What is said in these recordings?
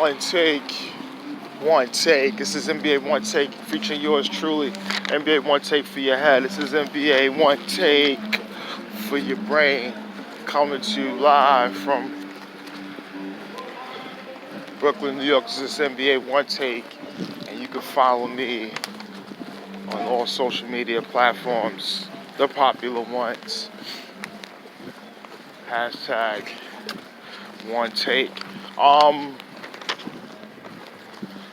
One take. This is NBA One Take featuring yours truly. NBA One Take for your head. This is NBA One Take for your brain. Coming to you live from Brooklyn, New York. This is NBA One Take. And you can follow me on all social media platforms, the popular ones. Hashtag One Take.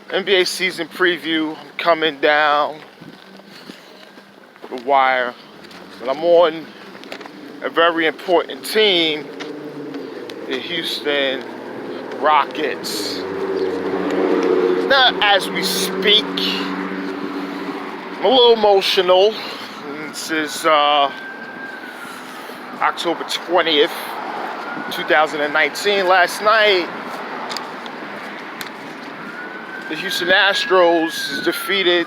NBA season preview. I'm coming down the wire, but I'm on a very important team, the Houston Rockets. Now, as we speak, I'm a little emotional. This is October 20th, 2019. Last night, the Houston Astros defeated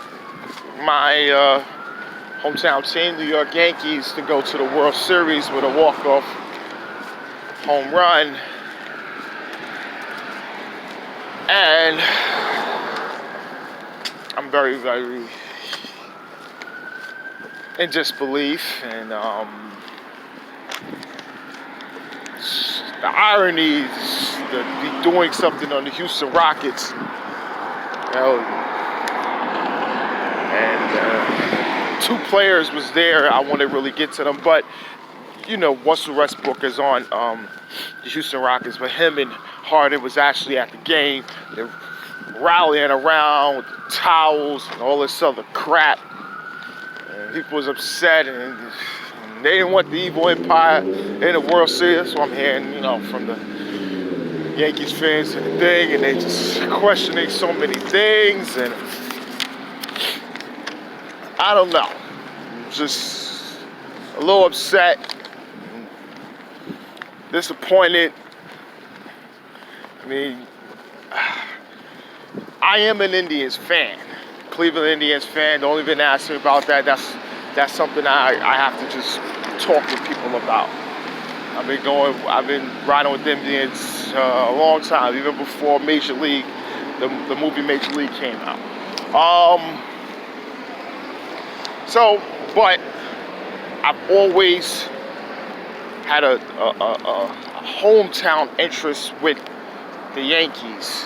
my hometown team, New York Yankees, to go to the World Series with a walk-off home run. And I'm very, very in disbelief. And the irony is to be doing something on the Houston Rockets. And two players was there. I want to really get to them, but Russell Westbrook is on the Houston Rockets, but him and Harden was actually at the game. They're rallying around with towels and all this other crap. And people was upset, and they didn't want the evil empire in the World Series. So I'm hearing, from the Yankees fans and the thing, and they just questioning so many things, and I don't know, just a little upset, disappointed. I mean, I am an Indians fan, Cleveland Indians fan. Don't even ask me about that. That's something I have to just talk to people about. I've been riding with Indians a long time, even before Major League, the movie Major League came out. But I've always had a hometown interest with the Yankees.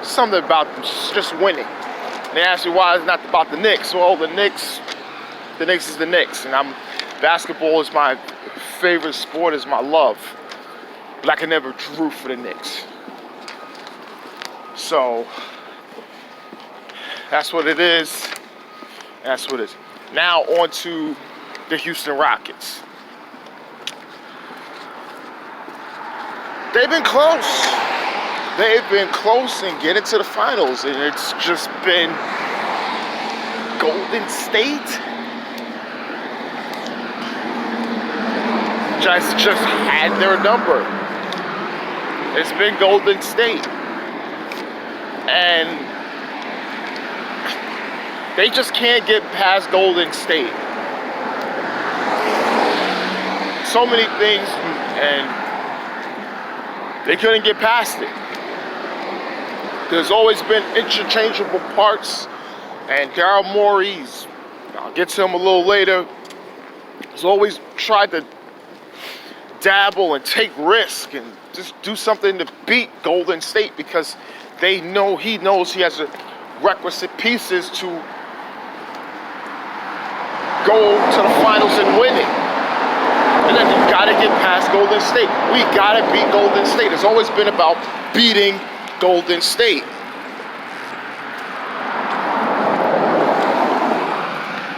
Something about them just winning. And they ask me why it's not about the Knicks. Well, the Knicks is the Knicks, and basketball is my favorite sport, is my love. But I can never root for the Knicks. So that's what it is. That's what it is. Now on to the Houston Rockets. They've been close. They've been close in getting to the finals, and it's just been Golden State just had their number. It's been Golden State, and they just can't get past Golden State. So many things, and they couldn't get past it. There's always been interchangeable parts, and Daryl Morey, I'll get to him a little later, has always tried to dabble and take risk and just do something to beat Golden State, because he knows he has the requisite pieces to go to the finals and win it. And then you gotta get past Golden State. We gotta beat Golden State. It's always been about beating Golden State.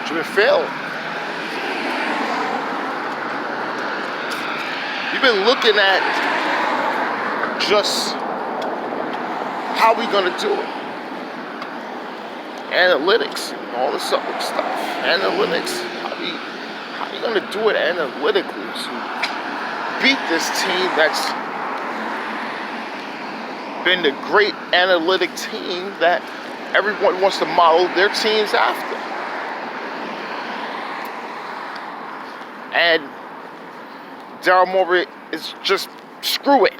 You've been failing. You've been looking at just how we gonna do it. Analytics and all this other stuff. Analytics. How you gonna do it analytically to beat this team that's been the great analytic team that everyone wants to model their teams after? And Daryl Morey is just screw it.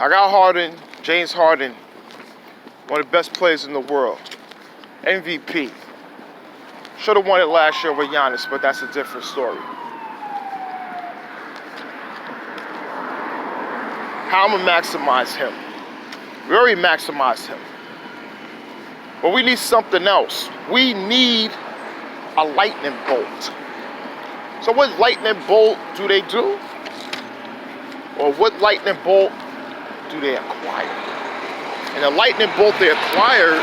I got Harden, James Harden, one of the best players in the world. MVP. Should have won it last year with Giannis, but that's a different story. How I'm going to maximize him? We already maximized him. But we need something else. We need a lightning bolt. So what lightning bolt do they do? Or what lightning bolt do they acquire? And the lightning bolt they acquired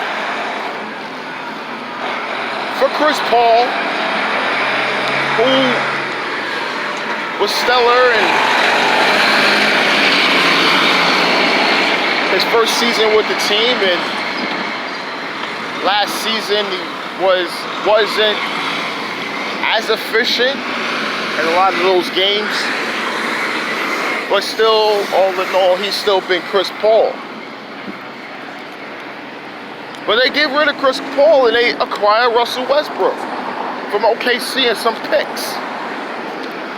for Chris Paul, who was stellar in his first season with the team, and last season he wasn't as efficient in a lot of those games, but still, all in all, he's still been Chris Paul. But they get rid of Chris Paul and they acquire Russell Westbrook from OKC and some picks.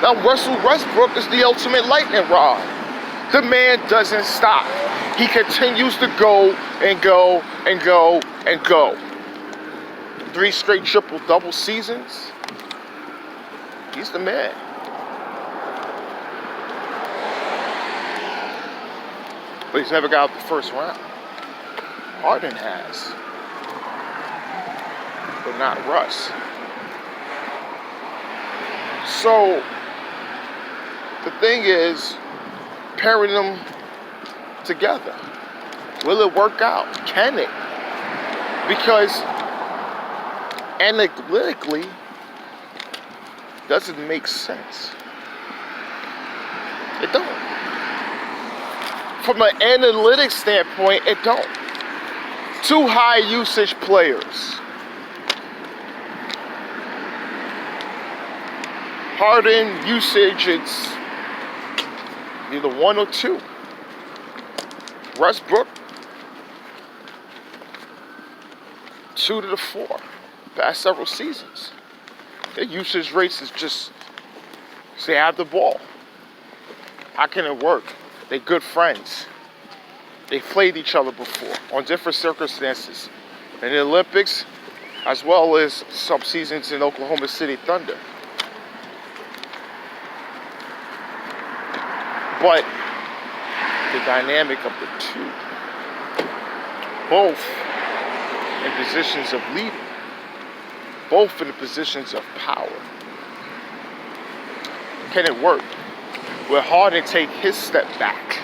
Now Russell Westbrook is the ultimate lightning rod. The man doesn't stop. He continues to go and go and go and go. 3 straight triple-double seasons. He's the man. But he's never got out the first round. Harden has. But not Russ. So, the thing is, pairing them together. Will it work out? Can it? Because analytically, doesn't make sense. It don't. From an analytics standpoint, it don't. 2 high usage players. Harden usage, it's either 1 or 2. Westbrook, 2 to the 4. Past several seasons. Their usage rates is just, they have the ball. How can it work? They're good friends. They played each other before on different circumstances. In the Olympics, as well as some seasons in Oklahoma City Thunder. But the dynamic of the two, both in positions of leading, both in the positions of power. Can it work? Will Harden take his step back?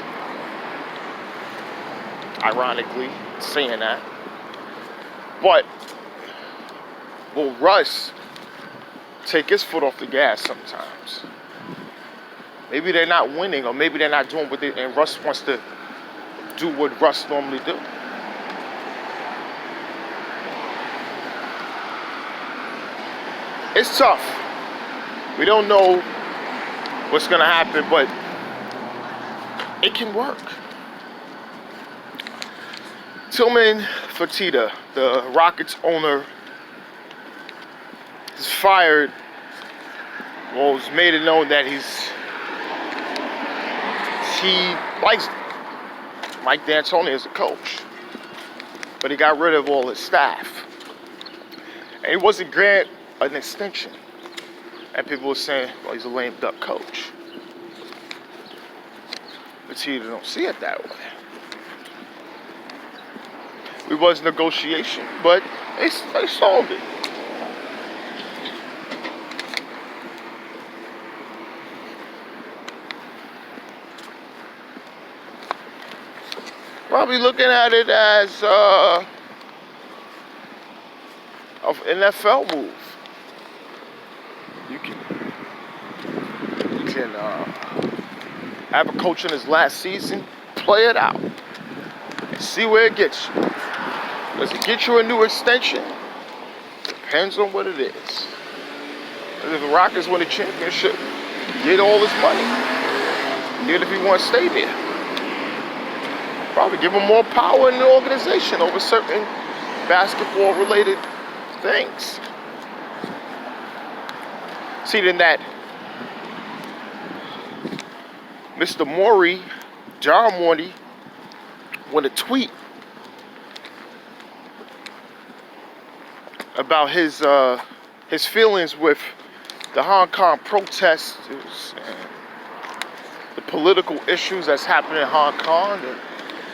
Ironically, saying that. But will Russ take his foot off the gas sometimes? Maybe they're not winning, or maybe they're not doing what they, and Russ wants to do what Russ normally do. It's tough. We don't know what's going to happen, but it can work. Tillman Fertitta, the Rockets owner, is fired. Well, it's made it known that he likes Mike D'Antoni as a coach, but he got rid of all his staff, and he wasn't granted an extension. And people were saying, well, he's a lame duck coach. But see, they don't see it that way. It was negotiation, but they solved it. Probably looking at it as an NFL move. You can have a coach in his last season, play it out, and see where it gets you. Does it get you a new extension? Depends on what it is. If the Rockets win a championship, get all this money. Get if you want to stay there. Probably give him more power in the organization over certain basketball-related things. See, then that Mr. Morey, John Morey, with a tweet about his feelings with the Hong Kong protests and the political issues that's happening in Hong Kong and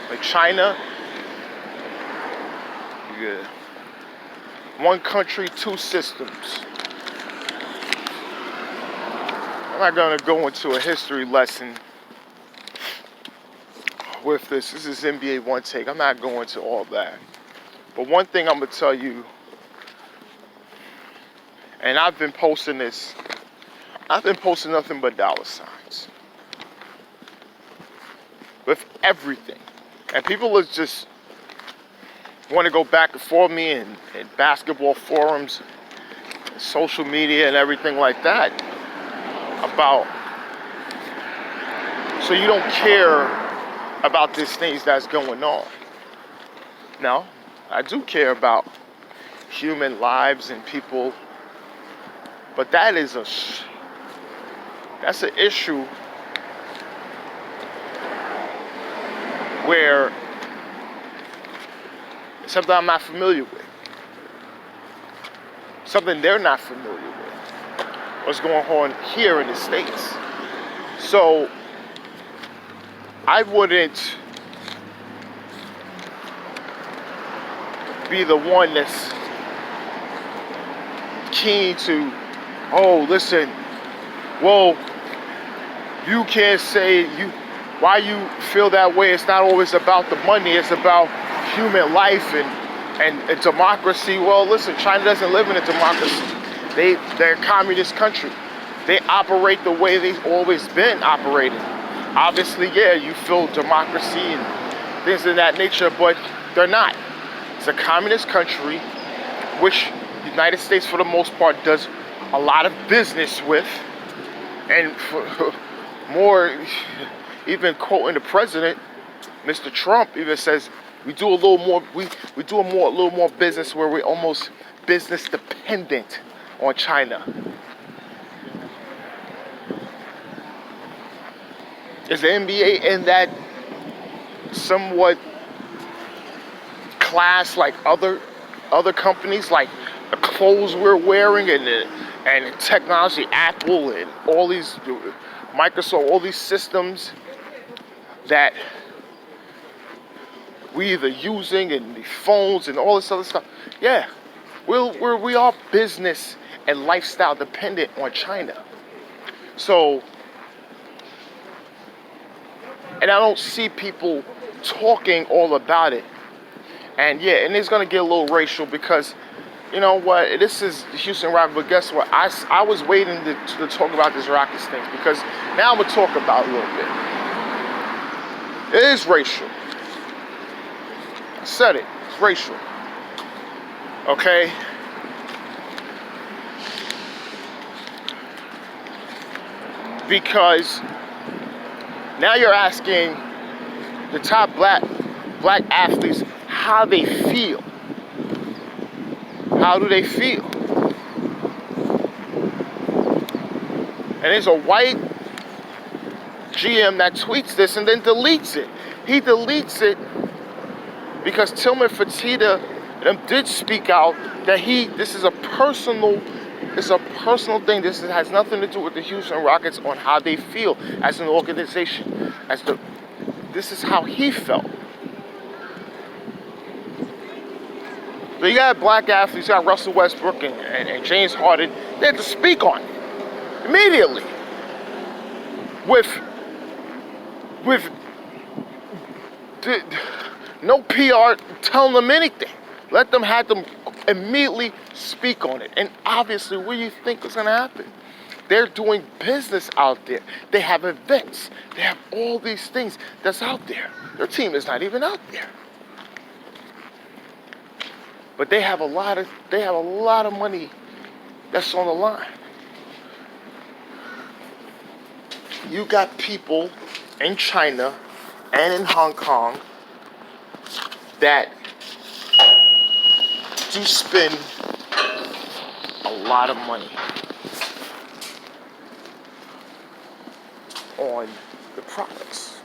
like China. Yeah. One country, two systems. I'm not gonna go into a history lesson with this. This is NBA Onetake. I'm not going to all that. But one thing I'm gonna tell you, and I've been posting this, I've been posting nothing but dollar signs with everything. And people are just want to go back and forth me in basketball forums, social media and everything like that about, so you don't care about these things that's going on. No, I do care about human lives and people, but that's an issue where something I'm not familiar with, something they're not familiar with, what's going on here in the States. So I wouldn't be the one that's keen to, oh, listen, well, you can't say why you feel that way. It's not always about the money, it's about human life and democracy. Well, listen, China doesn't live in a democracy. They're a communist country. They operate the way they've always been operating. Obviously, yeah, you feel democracy and things of that nature, but they're not. It's a communist country, which the United States, for the most part, does a lot of business with. And for more, even quoting the president, Mr. Trump even says, we do a little more. We do a little more business where we're almost business dependent on China. Is the NBA in that somewhat class like other companies, like the clothes we're wearing and technology, Apple and all these, Microsoft, all these systems that we either using and the phones and all this other stuff? Yeah, we are business and lifestyle dependent on China. So, and I don't see people talking all about it. And yeah, and it's gonna get a little racial because, you know what, this is the Houston Rockets, but guess what? I was waiting to talk about this Rockets thing because now I'm gonna talk about it a little bit. It is racial. I said it. It's racial. Okay? Because now you're asking the top black athletes how they feel. How do they feel? And there's a white GM that tweets this and then deletes it. He deletes it because Tillman Fertitta did speak out that this is a personal thing. This has nothing to do with the Houston Rockets on how they feel as an organization. This is how he felt. So you got black athletes, you got Russell Westbrook and James Harden. They had to speak on it immediately with no PR telling them anything. Let them have them immediately speak on it. And obviously, what do you think is going to happen? They're doing business out there. They have events. They have all these things that's out there. Their team is not even out there. But they have a lot of money that's on the line. You got people in China and in Hong Kong that do spend a lot of money on the products.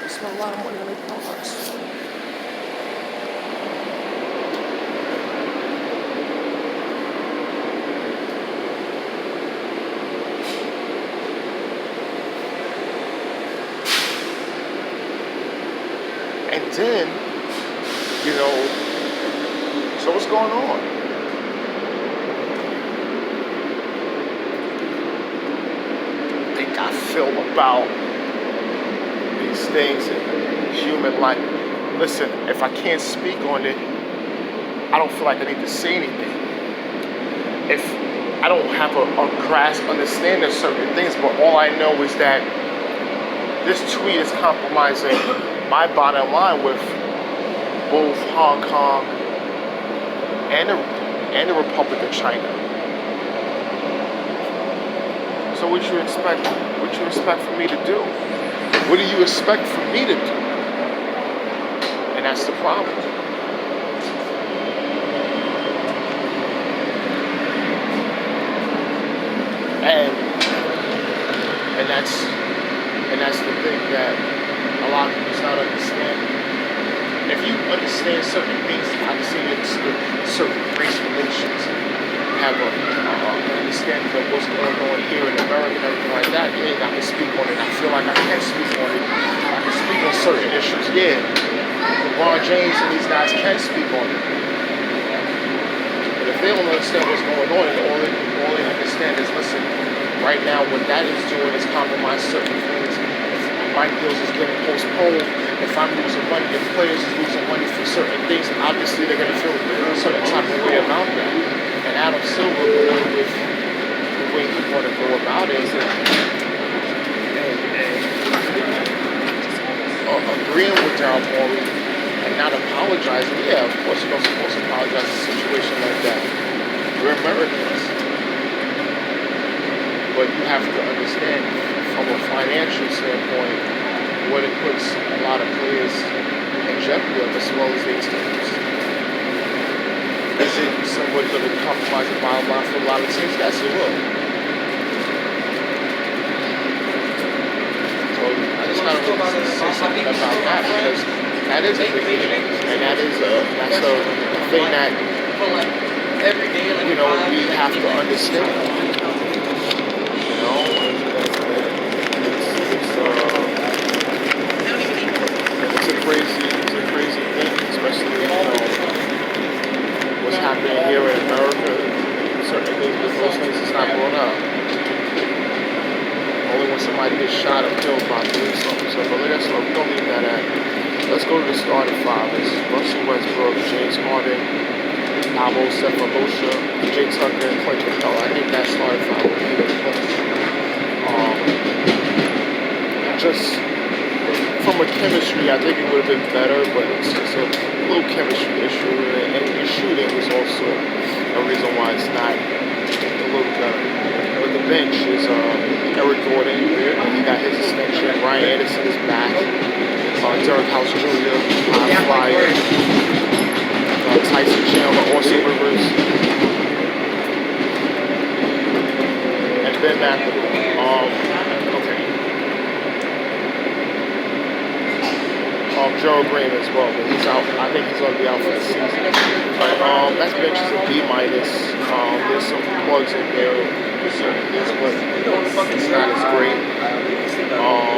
spend a lot of money on their products. And then, you know, so what's going on? I think I feel about these things in human life. Listen, if I can't speak on it, I don't feel like I need to say anything. If I don't have a grasp understanding of certain things, but all I know is that this tweet is compromising my bottom line with both Hong Kong and the Republic of China. So what you expect? What you expect for me to do? What do you expect for me to do? And that's the problem. And that's the thing that a lot of people's not understanding. If you understand certain things, I can see it's certain race relations, have an understanding of what's going on here in America and everything like that, yeah, I can speak on it. I feel like I can speak on it. I can speak on certain issues, yeah. LeBron James and these guys can speak on it. But if they don't understand what's going on, and all they understand is, listen, right now what that is doing is compromise certain things. If my deals is getting postponed, if I'm losing money, if players is losing money for certain things, obviously they're going to feel a certain type of way about that. And Adam Silver, with the way he want to go about it, is agreeing with Daryl Morey and not apologizing. Yeah, of course you're not supposed to apologize in a situation like that. We're Americans. But you have to understand from a financial standpoint what it puts a lot of players in jeopardy of, as well as their teams. Is it somebody going to compromise the bottom line for a lot of teams? Yes, it will. So I just kind of really say something about that, because that is a big issue, and that's a thing that, you know, we have to understand. It's a crazy thing, especially what's happening here in America. Certain things, but those things is not brought up. Only when somebody gets shot or killed by police officer. But let's don't leave that at. Let's go to the starting five. It's Russell Westbrook, James Harden, Pablo Cephalosha, Jay Tucker, and Clint Capella. I think that starting five would be the just from a chemistry, I think it would have been better, but it's just a little chemistry issue, and the shooting is also a reason why it's not a little better. But the bench is Eric Gordon, he got his extension, Ryan Anderson is back, Derek House Jr., High Flyer, Tyson Chandler, Austin Rivers, and Ben McAdoo. Gerald Green as well, but he's out. I think he's going to be out for the season. But that bench is a B-. There's some plugs in there, certain things, but it's not as great.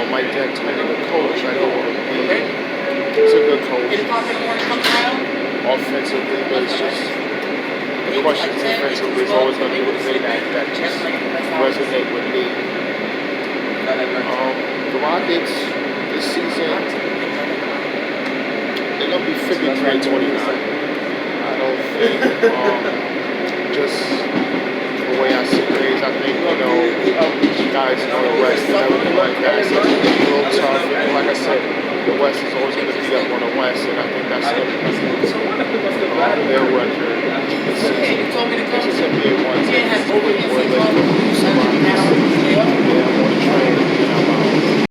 Mike D'Antoni, the coach, I know will be. He's a good coach. Offensively, but it's just the questions defensively is always going to be the thing that just resonate with me. The Rockets this season, they're going to be 53-29. I don't think, just the way I see things, I think, you know, guys going to rest and everything like that. So it's going to be a little tough. And like I said, the West is always going to beat up on the West, and I think that's going to be their record this season. This is NBA 1. This is where they lose somebody.